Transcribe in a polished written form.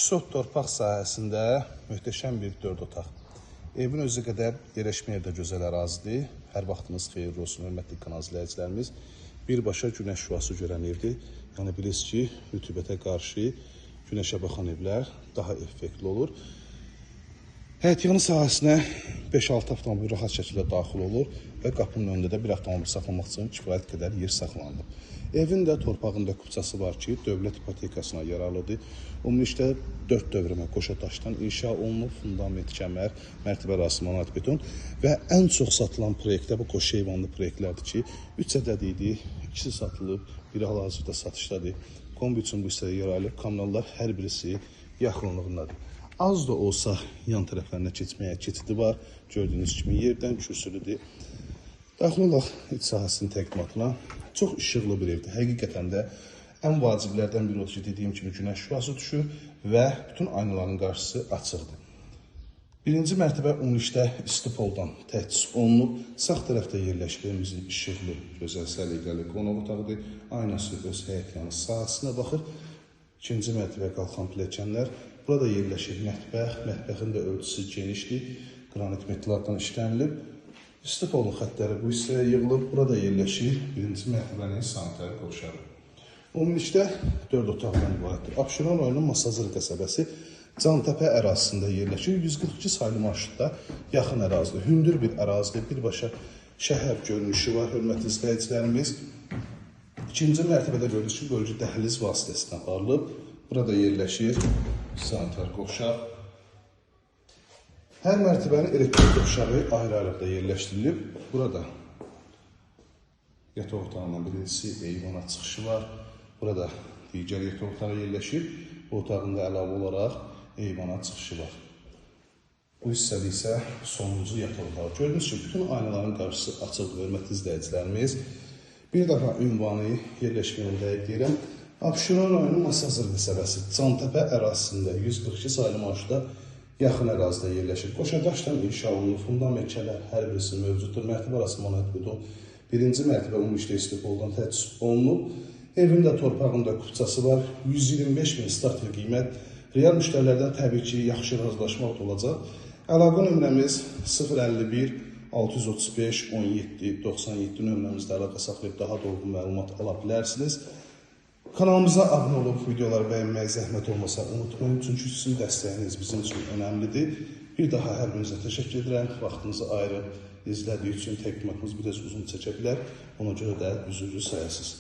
Sot torpaq sahəsində möhtəşəm bir 4 otaq. Evin özü qədər yerləşmə yerdə gözəl ərazidir. Hər vaxtınız xeyirli olsun, hörmətli kanal izləyicilərimiz. Birbaşa günəş şüası görən evdir. Yəni bilirsiniz ki, rütubətə qarşı günəşə baxan evlər daha effektli olur. Həyətyanı sahəsinə 5-6 avtomobil rahat şəkildə daxil olur və qapının önündə də bir avtomobil saxlamaq üçün kifayət qədər yer saxlanılır. Evin də torpağında kupçası var ki, dövlət ipotekasına yararlıdır. Ümumilikdə 4 dövrəmə qoşa daşdan inşa olunub, fundament, kəmər, mərtəbə arası manat beton və ən çox satılan proyektdə bu qoşa eyvanlı proyektlərdir ki, 3 ədəd idi, ikisi satılıb, biri hal-hazırda satışdadır. Kombi üçün bu hissədə yer alıb, kommunallar hər birisi yaxınlığındadır. Az da olsa yan tərəflərinə keçməyə keçidi var. Gördüyünüz kimi yerdən kürsülüdür. Daxil olaq iç sahəsinin təqdimatına. Çox işıqlı bir evdir. Həqiqətən də ən vaciblərdən biri odur ki, dediyim kimi günəş şüası düşür və bütün aynaların qarşısı açıqdır. Birinci mərtəbə ümumilikdə isti poldan təchiz olunub. Sağ tərəfdə yerləşdiyimizin işıqlı, gözəl səliqəli qonaq otağıdır. Aynası öz həyətyanı sahəsinə baxır. İkinci mərtəbə qalxan pilləkənlər. Burada yerləşir mətbəx. Mətbəxin də ölçüsü genişdir. Qranit metallardan işlənilib. İsti polun xətləri bu hissəyə yığılıb. Burada yerləşir birinci mərtəbənin sanitər qovşağı. Ümumilikdə 4 otaqdan ibarətdir. Abşeron rayonunun Masazır qəsəbəsi Cantəpə ərazisində yerləşir. 142 saylı marşrutda yaxın ərazidir. Hündür bir ərazidir. Birbaşa şəhər görünüşü var, hörmətli izləyicilərimiz. İkinci mərtəbədə görülür ki, bölgü dəhliz vasitəsilə aparılıb. Burada yerləşir sanitar qovşaq. Hər mərtəbənin elektrik qovşağı ayrı-ayrıqda yerləşdirilib. Burada yataq otağından birincisi eyvana çıxışı var. Burada digər yataq otağı yerləşir. Bu otağında əlavə olaraq eyvana çıxışı var. Bu hissədə isə sonuncu yataq otağı. Gördüyünüz ki, bütün aynaların qarşısı açıq, hörmətli izləyicilərimiz. Bir dəfə ünvanı yerləşməyini dəqiq deyirəm. Abşeron rayonunun Masazır qəsəbəsi Cantəpə ərazisində 142 saylı marşrutda yaxın ərazidə yerləşir. Qoşa daşdan inşa olunur, fundamentlər hər birisi mövcuddur. Mərtəbə arası manat beton. Birinci mərtəbə ümumilikdə isti poldan təchiz olunub. Evin də torpağında kupçası var. 125 min startlı qiymət. Real müştərilərdən təbii ki, yaxşı razılaşmaq olacaq. Əlaqə nömrəmiz 051 635 17 97 nömrəmizdə əlaqə saxlayıb daha dolğun məlumat ala bilərsiniz. Kanalımıza abunə olub, videoları bəyənmək zəhmət olmasa unutmayın. Çünki sizin dəstəyiniz bizim üçün önəmlidir. Bir daha hər birinizə təşəkkür edirəm. Vaxtınızı ayırıb izlədiyi üçün təqdimatımız biraz uzun çəkə bilər. Ona görə də üzrlü sayasız.